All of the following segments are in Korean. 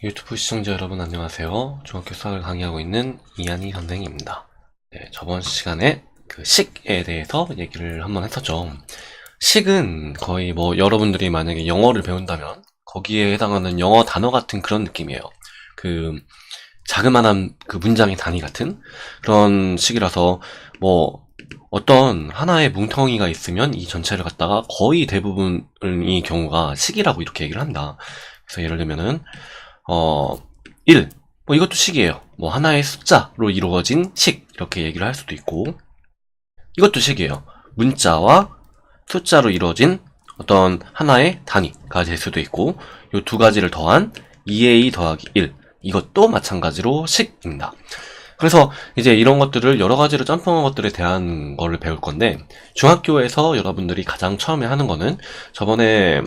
유튜브 시청자 여러분 안녕하세요. 중학교 수학을 강의하고 있는 이한희 선생님입니다. 네, 저번 시간에 그 식에 대해서 얘기를 한번 했었죠. 식은 거의 뭐 여러분들이 만약에 영어를 배운다면 거기에 해당하는 영어 단어 같은 그런 느낌이에요. 그 자그마한 그 문장의 단위 같은 그런 식이라서 뭐 어떤 하나의 뭉텅이가 있으면 이 전체를 갖다가 거의 대부분의 경우가 식이라고 이렇게 얘기를 한다. 그래서 예를 들면은 1. 뭐 이것도 식이에요. 뭐 하나의 숫자로 이루어진 식 이렇게 얘기를 할 수도 있고 이것도 식이에요. 문자와 숫자로 이루어진 어떤 하나의 단위가 될 수도 있고 이 두 가지를 더한 2a 더하기 1 이것도 마찬가지로 식입니다. 그래서 이제 이런 것들을 여러 가지로 짬뽕한 것들에 대한 거를 배울 건데 중학교에서 여러분들이 가장 처음에 하는 거는 저번에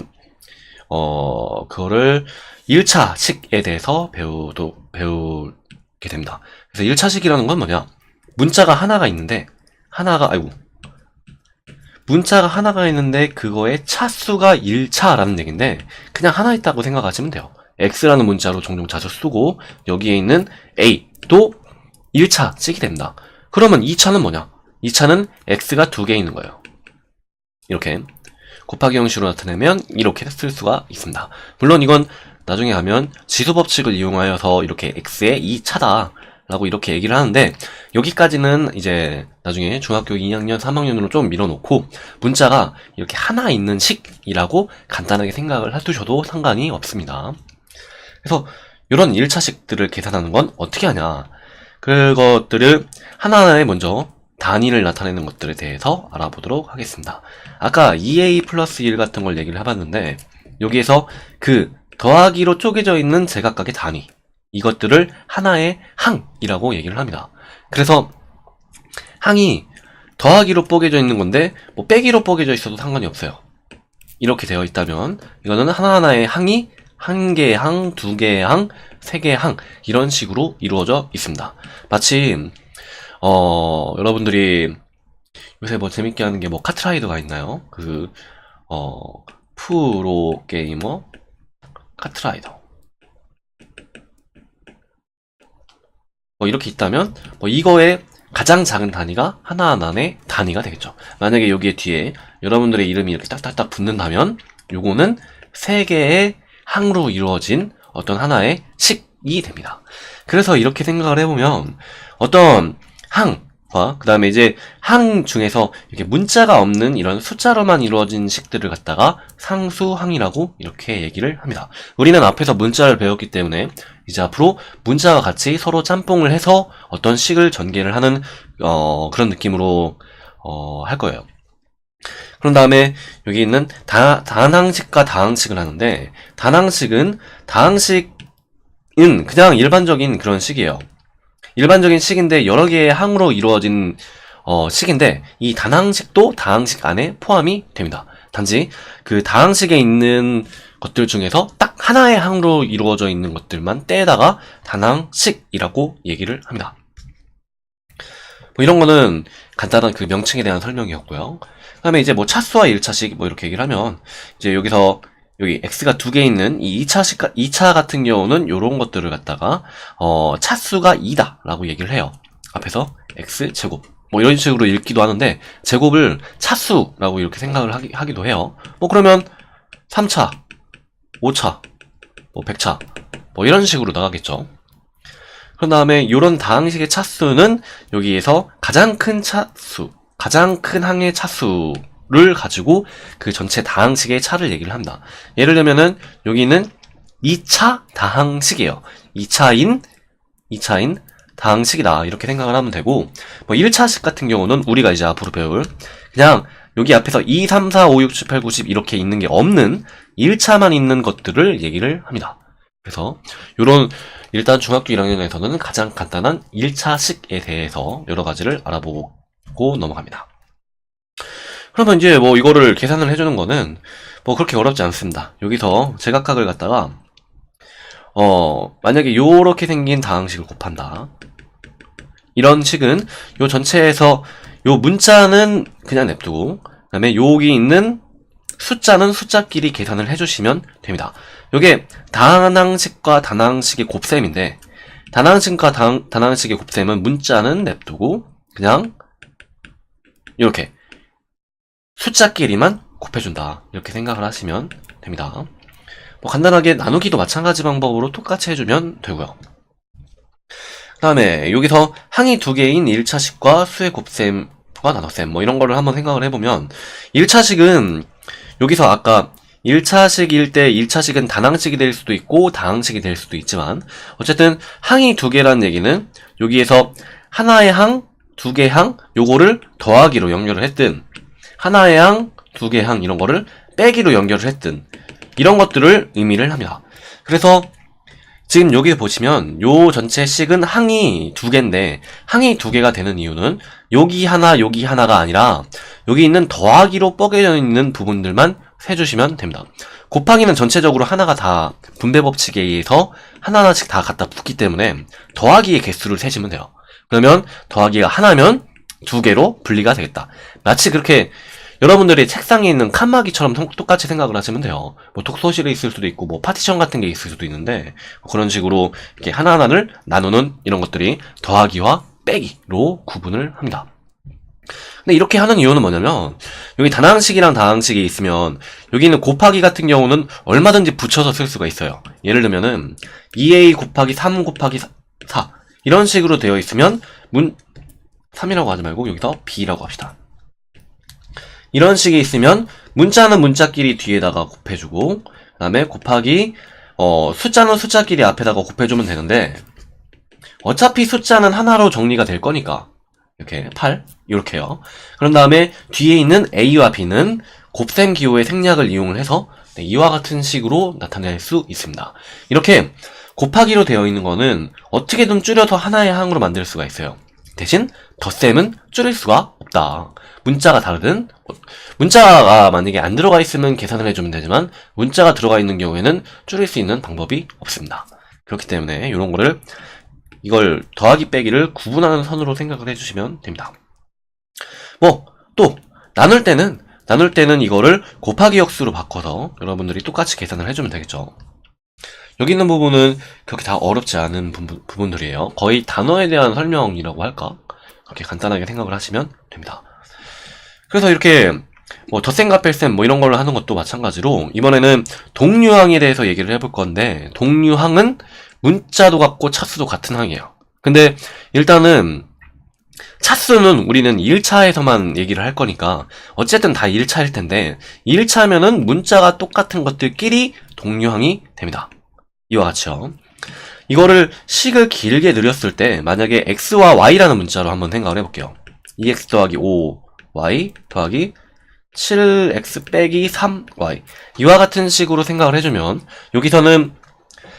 그거를 1차 식에 대해서 배우게 됩니다. 그래서 1차 식이라는 건 뭐냐? 문자가 하나가 있는데, 문자가 하나가 있는데, 그거의 차수가 1차라는 얘기인데, 그냥 하나 있다고 생각하시면 돼요. X라는 문자로 종종 자주 쓰고, 여기에 있는 A도 1차 식이 됩니다. 그러면 2차는 뭐냐? 2차는 X가 2개 있는 거예요. 이렇게. 곱하기 형식으로 나타내면 이렇게 쓸 수가 있습니다. 물론 이건 나중에 가면 지수법칙을 이용하여서 이렇게 x의 2차다 라고 이렇게 얘기를 하는데 여기까지는 이제 나중에 중학교 2학년 3학년으로 좀 밀어놓고 문자가 이렇게 하나 있는 식이라고 간단하게 생각을 해두셔도 상관이 없습니다. 그래서 이런 1차식들을 계산하는 건 어떻게 하냐, 그것들을 하나하나에 먼저 단위를 나타내는 것들에 대해서 알아보도록 하겠습니다. 아까 2a 플러스 1 같은 걸 얘기를 해봤는데 여기에서 그 더하기로 쪼개져 있는 제각각의 단위 이것들을 하나의 항이라고 얘기를 합니다. 그래서 항이 더하기로 뽀개져 있는 건데 뭐 빼기로 뽀개져 있어도 상관이 없어요. 이렇게 되어 있다면 이거는 하나하나의 항이 한 개의 항, 두 개의 항, 세 개의 항 이런 식으로 이루어져 있습니다. 마치 여러분들이 요새 뭐 재밌게 하는 게 뭐 카트라이더가 있나요? 프로게이머 카트라이더 뭐 이렇게 있다면 뭐 이거의 가장 작은 단위가 하나하나의 단위가 되겠죠. 만약에 여기에 뒤에 여러분들의 이름이 이렇게 딱딱딱 붙는다면 요거는 세 개의 항으로 이루어진 어떤 하나의 식이 됩니다. 그래서 이렇게 생각을 해보면 어떤 항과 그 다음에 이제 항 중에서 이렇게 문자가 없는 이런 숫자로만 이루어진 식들을 갖다가 상수항이라고 이렇게 얘기를 합니다. 우리는 앞에서 문자를 배웠기 때문에 이제 앞으로 문자와 같이 서로 짬뽕을 해서 어떤 식을 전개를 하는 그런 느낌으로 할 거예요. 그런 다음에 여기 있는 단항식과 다항식을 하는데 다항식은 그냥 일반적인 그런 식이에요. 일반적인 식인데 여러 개의 항으로 이루어진 식인데 이 단항식도 다항식 안에 포함이 됩니다. 단지 그 다항식에 있는 것들 중에서 딱 하나의 항으로 이루어져 있는 것들만 떼다가 단항식이라고 얘기를 합니다. 뭐 이런 거는 간단한 그 명칭에 대한 설명이었고요. 그 다음에 이제 뭐 차수와 1차식 뭐 이렇게 얘기를 하면 이제 여기서 여기 x가 2개 있는 이 2차 같은 경우는 요런 것들을 갖다가 차수가 2다 라고 얘기를 해요. 앞에서 x제곱 뭐 이런 식으로 읽기도 하는데 제곱을 차수라고 이렇게 생각을 하기도 해요. 뭐 그러면 3차 5차 뭐 100차 뭐 이런 식으로 나가겠죠. 그런 다음에 요런 다항식의 차수는 여기에서 가장 큰 항의 차수를 가지고 그 전체 다항식의 차를 얘기를 합니다. 예를 들면은 여기는 2차 다항식이에요. 2차인 다항식이다 이렇게 생각을 하면 되고 뭐 1차식 같은 경우는 우리가 이제 앞으로 배울 그냥 여기 앞에서 2, 3, 4, 5, 6, 7, 8, 9, 10 이렇게 있는 게 없는 1차만 있는 것들을 얘기를 합니다. 그래서 요런 일단 중학교 1학년에서는 가장 간단한 1차식에 대해서 여러 가지를 알아보고 넘어갑니다. 그러면 이제 뭐 이거를 계산을 해주는 거는 뭐 그렇게 어렵지 않습니다. 여기서 제각각을 갖다가 만약에 요렇게 생긴 다항식을 곱한다. 이런 식은 요 전체에서 요 문자는 그냥 냅두고 그 다음에 여기 있는 숫자는 숫자끼리 계산을 해주시면 됩니다. 요게 단항식과 단항식의 곱셈인데, 단항식과 단항식의 곱셈은 문자는 냅두고 그냥 이렇게 숫자끼리만 곱해준다, 이렇게 생각을 하시면 됩니다. 뭐 간단하게 나누기도 마찬가지 방법으로 똑같이 해주면 되고요. 그 다음에 여기서 항이 두 개인 1차식과 수의 곱셈과 나눗셈 뭐 이런 거를 한번 생각을 해보면, 1차식은 여기서 아까 1차식일 때 1차식은 단항식이 될 수도 있고 다항식이 될 수도 있지만, 어쨌든 항이 두 개라는 얘기는 여기에서 하나의 항, 두 개의 항, 요거를 더하기로 연결을 했든 하나의 항, 두 개의 항 이런 거를 빼기로 연결을 했든 이런 것들을 의미를 합니다. 그래서 지금 여기 보시면 요 전체 식은 항이 두 개인데, 항이 두 개가 되는 이유는 여기 하나가 아니라 여기 있는 더하기로 뻐겨져 있는 부분들만 세주시면 됩니다. 곱하기는 전체적으로 하나가 다 분배 법칙에 의해서 하나하나씩 다 갖다 붙기 때문에 더하기의 개수를 세시면 돼요. 그러면 더하기가 하나면 두 개로 분리가 되겠다. 마치 그렇게 여러분들이 책상에 있는 칸막이처럼 똑같이 생각을 하시면 돼요. 뭐 독서실에 있을 수도 있고 뭐 파티션 같은 게 있을 수도 있는데, 그런 식으로 이렇게 하나하나를 나누는 이런 것들이 더하기와 빼기로 구분을 합니다. 근데 이렇게 하는 이유는 뭐냐면, 여기 단항식이랑 다항식이 있으면 여기는 곱하기 같은 경우는 얼마든지 붙여서 쓸 수가 있어요. 예를 들면은 2a 곱하기 3 곱하기 4 이런 식으로 되어 있으면 3이라고 하지 말고 여기서 b라고 합시다. 이런 식이 있으면 문자는 문자끼리 뒤에다가 곱해주고, 그 다음에 곱하기 숫자는 숫자끼리 앞에다가 곱해주면 되는데, 어차피 숫자는 하나로 정리가 될 거니까 이렇게 8 이렇게요. 그런 다음에 뒤에 있는 a와 b는 곱셈 기호의 생략을 이용을 해서 이와 같은 식으로 나타낼 수 있습니다. 이렇게 곱하기로 되어 있는 거는 어떻게든 줄여서 하나의 항으로 만들 수가 있어요. 대신 덧셈은 줄일 수가 없다. 문자가 다르든, 문자가 만약에 안 들어가 있으면 계산을 해주면 되지만 문자가 들어가 있는 경우에는 줄일 수 있는 방법이 없습니다. 그렇기 때문에 이런 거를, 이걸 더하기 빼기를 구분하는 선으로 생각을 해주시면 됩니다. 뭐 또 나눌 때는 이거를 곱하기 역수로 바꿔서 여러분들이 똑같이 계산을 해주면 되겠죠. 여기 있는 부분은 그렇게 다 어렵지 않은 부분들이에요. 거의 단어에 대한 설명이라고 할까? 그렇게 간단하게 생각을 하시면 됩니다. 그래서 이렇게 뭐 덧셈과 뺄셈 뭐 이런 걸로 하는 것도 마찬가지로 이번에는 동류항에 대해서 얘기를 해볼 건데, 동류항은 문자도 같고 차수도 같은 항이에요. 근데 일단은 차수는 우리는 1차에서만 얘기를 할 거니까 어쨌든 다 1차일 텐데, 1차면은 문자가 똑같은 것들끼리 동류항이 됩니다. 이와 같이요. 이거를 식을 길게 늘렸을 때 만약에 x와 y라는 문자로 한번 생각을 해볼게요. 2x 더하기 5y 더하기 7x 빼기 3y 이와 같은 식으로 생각을 해주면, 여기서는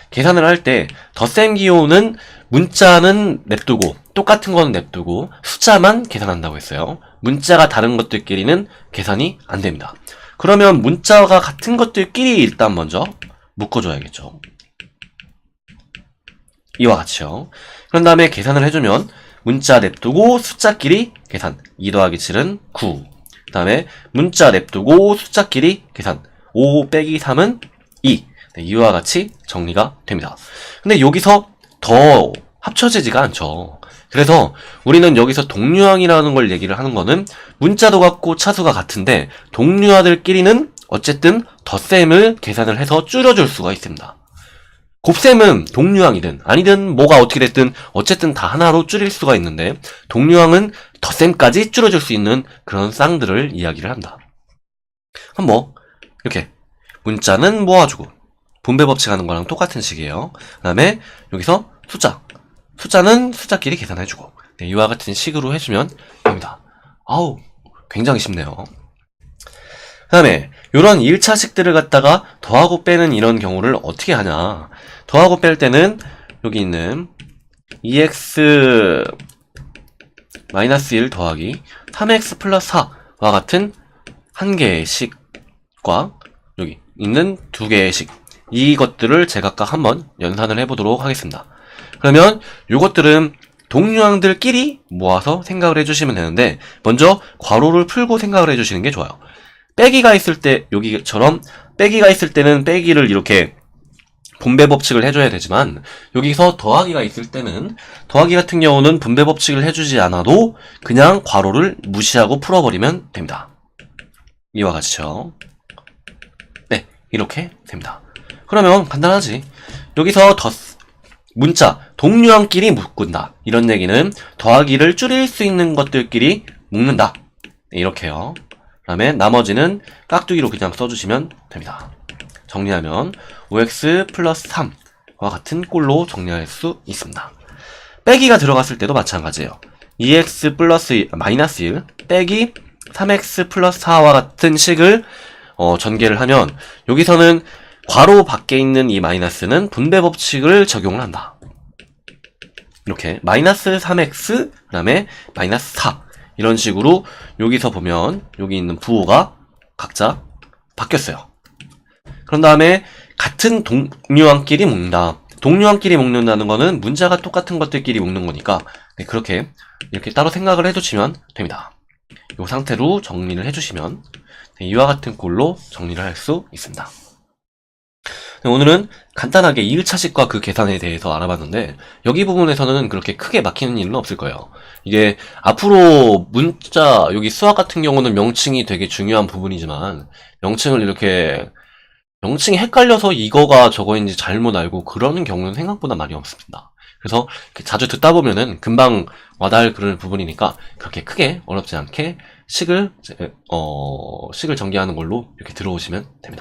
계산을 할 때 덧셈 기호는 문자는 냅두고 똑같은 건 냅두고 숫자만 계산한다고 했어요. 문자가 다른 것들끼리는 계산이 안 됩니다. 그러면 문자가 같은 것들끼리 일단 먼저 묶어줘야겠죠. 이와 같이요. 그런 다음에 계산을 해주면 문자 냅두고 숫자끼리 계산, 2 더하기 7은 9. 그 다음에 문자 냅두고 숫자끼리 계산, 5 빼기 3은 2. 네, 이와 같이 정리가 됩니다. 근데 여기서 더 합쳐지지가 않죠. 그래서 우리는 여기서 동류항이라는 걸 얘기를 하는 거는 문자도 같고 차수가 같은데 동류항들끼리는 어쨌든 덧셈을 계산을 해서 줄여줄 수가 있습니다. 곱셈은 동류항이든 아니든 뭐가 어떻게 됐든 어쨌든 다 하나로 줄일 수가 있는데, 동류항은 덧셈까지 줄여줄 수 있는 그런 쌍들을 이야기를 한다. 그럼 뭐 이렇게 문자는 모아주고 분배 법칙 하는 거랑 똑같은 식이에요. 그 다음에 여기서 숫자는 숫자끼리 계산해주고, 네, 이와 같은 식으로 해주면 됩니다. 아우, 굉장히 쉽네요. 그 다음에 이런 1차식들을 갖다가 더하고 빼는 이런 경우를 어떻게 하냐. 더하고 뺄 때는 여기 있는 2x-1 더하기 3x 플러스 4와 같은 한 개의 식과 여기 있는 두 개의 식, 이것들을 제각각 한번 연산을 해보도록 하겠습니다. 그러면 이것들은 동류항들끼리 모아서 생각을 해주시면 되는데, 먼저 괄호를 풀고 생각을 해주시는 게 좋아요. 빼기가 있을 때 여기처럼 빼기가 있을 때는 빼기를 이렇게 분배 법칙을 해줘야 되지만 여기서 더하기가 있을 때는 더하기 같은 경우는 분배 법칙을 해주지 않아도 그냥 괄호를 무시하고 풀어버리면 됩니다. 이와 같이요. 네, 이렇게 됩니다. 그러면 간단하지. 여기서 문자 동류항끼리 묶는다. 이런 얘기는 더하기를 줄일 수 있는 것들끼리 묶는다. 네, 이렇게요. 그 다음에 나머지는 깍두기로 그냥 써주시면 됩니다. 정리하면 5x 플러스 3과 같은 꼴로 정리할 수 있습니다. 빼기가 들어갔을 때도 마찬가지예요. 2x 플러스 마이너스 1 빼기 3x 플러스 4와 같은 식을 전개를 하면 여기서는 괄호 밖에 있는 이 마이너스는 분배 법칙을 적용을 한다. 이렇게 마이너스 3x 그 다음에 마이너스 4 이런 식으로 여기서 보면 여기 있는 부호가 각자 바뀌었어요. 그런 다음에 같은 동류항끼리 묶는다. 동류항끼리 묶는다는 거는 문자가 똑같은 것들끼리 묶는 거니까 그렇게 이렇게 따로 생각을 해두시면 됩니다. 이 상태로 정리를 해주시면 이와 같은 꼴로 정리를 할 수 있습니다. 오늘은 간단하게 2일차식과 그 계산에 대해서 알아봤는데 여기 부분에서는 그렇게 크게 막히는 일은 없을 거예요. 이게 앞으로 문자 여기 수학 같은 경우는 명칭이 되게 중요한 부분이지만 명칭이 헷갈려서 이거가 저거인지 잘못 알고 그러는 경우는 생각보다 많이 없습니다. 그래서 자주 듣다 보면은 금방 와닿을 그런 부분이니까 그렇게 크게 어렵지 않게 식을 전개하는 걸로 이렇게 들어오시면 됩니다.